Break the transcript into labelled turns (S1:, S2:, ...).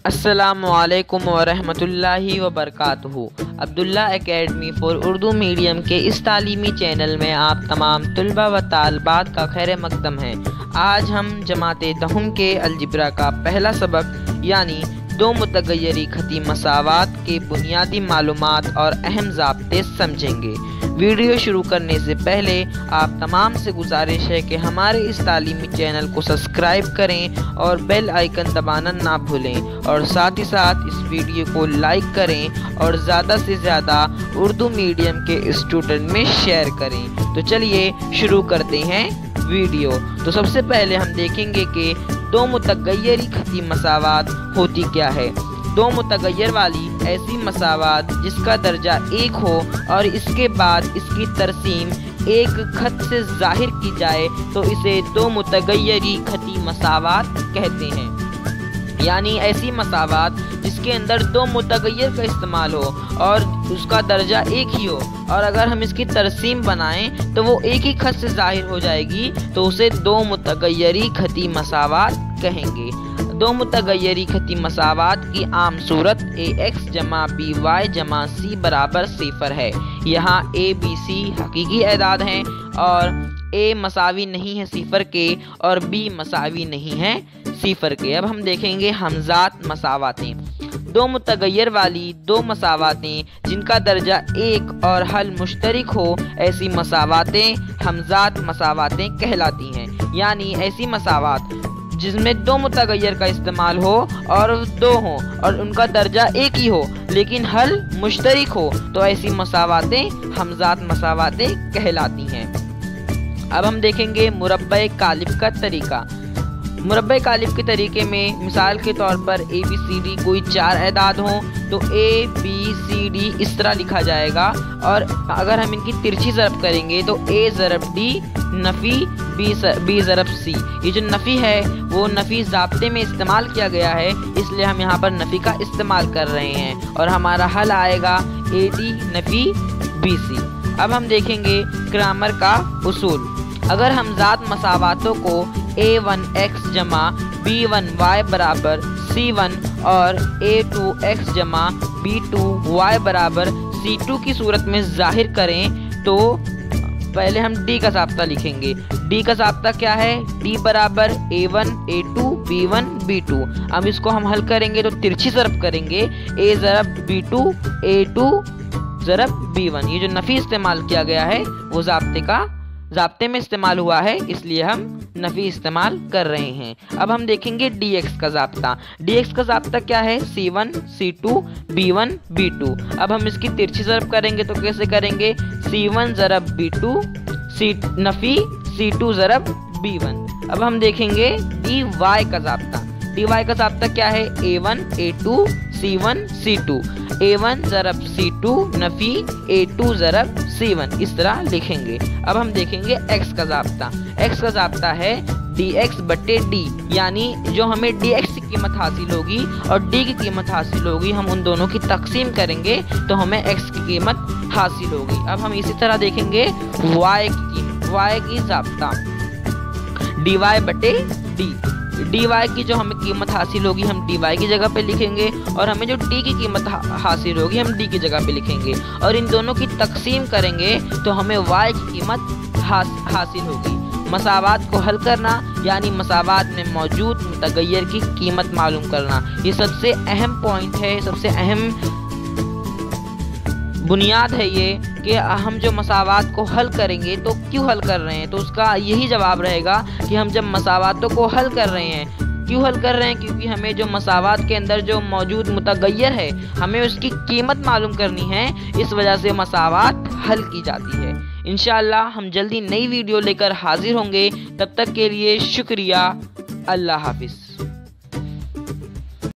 S1: السلام علیکم ورحمۃ اللہ وبرکاتہ۔ عبداللہ اکیڈمی فار اردو میڈیم کے اس تعلیمی چینل میں آپ تمام طلبہ و طالبات کا خیر مقدم ہے۔ آج ہم جماعت دہم کے الجبرا کا پہلا سبق یعنی دو متغیری خطی مساوات کے بنیادی معلومات اور اہم ضابطے سمجھیں گے۔ ویڈیو شروع کرنے سے پہلے آپ تمام سے گزارش ہے کہ ہمارے اس تعلیمی چینل کو سبسکرائب کریں اور بیل آئیکن دبانا نہ بھولیں، اور ساتھ ہی ساتھ اس ویڈیو کو لائک کریں اور زیادہ سے زیادہ اردو میڈیم کے اسٹوڈنٹ میں شیئر کریں۔ تو چلیے شروع کرتے ہیں ویڈیو۔ تو سب سے پہلے ہم دیکھیں گے کہ دو متغیری خطی مساوات ہوتی کیا ہے۔ دو متغیر والی ایسی مساوات جس کا درجہ 1 ہو اور اس کے بعد اس کی ترسیم ایک خط سے ظاہر کی جائے تو اسے دو متغیری خطی مساوات کہتے ہیں۔ یعنی ایسی مساوات جس کے اندر دو متغیر کا استعمال ہو اور اس کا درجہ 1 ہی ہو، اور اگر ہم اس کی ترسیم بنائیں تو وہ ایک ہی خط سے ظاہر ہو جائے گی تو اسے دو متغیری خطی مساوات کہیں گے۔ دو متغیری خطی مساوات کی عام صورت ax جمع by جمع c برابر 0 ہے۔ یہاں a b c حقیقی اعداد ہیں اور a مساوی نہیں ہے 0 کے اور b مساوی نہیں ہے 0 کے۔ اب ہم دیکھیں گے ہمزات مساواتیں۔ دو متغیر والی دو مساواتیں جن کا درجہ 1 اور حل مشترک ہو، ایسی مساواتیں ہمزات مساواتیں کہلاتی ہیں۔ یعنی ایسی مساوات جس میں دو متغیر کا استعمال ہو اور دو ہوں اور ان کا درجہ 1 ہی ہو لیکن حل مشترک ہو تو ایسی مساواتیں ہمزات مساواتیں کہلاتی ہیں۔ اب ہم دیکھیں گے مربع قالب کا طریقہ۔ مربع قالب کے طریقے میں مثال کے طور پر اے بی سی ڈی کوئی 4 اعداد ہوں تو اے بی سی ڈی اس طرح لکھا جائے گا، اور اگر ہم ان کی ترچھی ضرب کریں گے تو اے ضرب ڈی نفی بی ضرب سی۔ یہ جو نفی ہے وہ نفی ضابطے میں استعمال کیا گیا ہے، اس لیے ہم یہاں پر نفی کا استعمال کر رہے ہیں، اور ہمارا حل آئے گا اے ڈی نفی بی سی۔ اب ہم دیکھیں گے گرامر کا اصول۔ اگر ہمزات مساواتوں کو a1x جمع b1y برابر c1 اور a2x جمع b2y برابر c2 کی صورت میں ظاہر کریں تو پہلے ہم d کا ضابطہ لکھیں گے۔ d کا ضابطہ کیا ہے؟ d برابر a1 a2 b1 b2۔ اب اس کو ہم حل کریں گے تو ترچھی ضرب کریں گے، a ضرب b2 a2 ضرب b1۔ یہ جو نفی استعمال کیا گیا ہے وہ ضابطے میں استعمال ہوا ہے، اس لیے ہم نفی استعمال کر رہے ہیں۔ اب ہم دیکھیں گے ڈی ایکس کا ضابطہ۔ ڈی ایکس کا ضابطہ کیا ہے؟ c1 c2 b1 b2۔ اب ہم اس کی ترچھی ضرب کریں گے تو کیسے کریں گے؟ c1 ضرب b2 نفی c2 ضرب b1۔ اب ہم دیکھیں گے ڈی وائی کا ضابطہ۔ ڈی وائی کا ضابطہ کیا ہے؟ a1 a2 c1 c2 a1 ضرب c2 نفی a2 ضرب c1، اس طرح لکھیں گے۔ اب ہم دیکھیں گے ایکس کا ضابطہ۔ ایکس کا ضابطہ ہے ڈی ایکس بٹے ڈی، یعنی جو ہمیں ڈی ایکس کی قیمت حاصل ہوگی اور ڈی کی قیمت حاصل ہوگی، ہم ان دونوں کی تقسیم کریں گے تو ہمیں ایکس کی قیمت حاصل ہوگی۔ اب ہم اسی طرح دیکھیں گے وائی کی قیمت۔ وائی کی ضابطہ ڈی وائی بٹے ڈی۔ ڈی وائی کی جو ہمیں قیمت حاصل ہوگی ہم ڈی وائی کی جگہ پہ لکھیں گے، اور ہمیں جو ڈی کی قیمت حاصل ہوگی ہم ڈی کی جگہ پہ لکھیں گے، اور ان دونوں کی تقسیم کریں گے تو ہمیں وائی کی قیمت حاصل ہوگی۔ مساوات کو حل کرنا یعنی مساوات میں موجود متغیر کی قیمت معلوم کرنا، یہ سب سے اہم پوائنٹ ہے، سب سے اہم بنیاد ہے یہ کہ ہم جو مساوات کو حل کریں گے تو کیوں حل کر رہے ہیں، تو اس کا یہی جواب رہے گا کہ ہم جب مساواتوں کو حل کر رہے ہیں کیوں حل کر رہے ہیں، کیونکہ ہمیں جو مساوات کے اندر جو موجود متغیر ہے ہمیں اس کی قیمت معلوم کرنی ہے، اس وجہ سے مساوات حل کی جاتی ہے۔ انشاءاللہ ہم جلدی نئی ویڈیو لے کر حاضر ہوں گے، تب تک کے لیے شکریہ، اللہ حافظ۔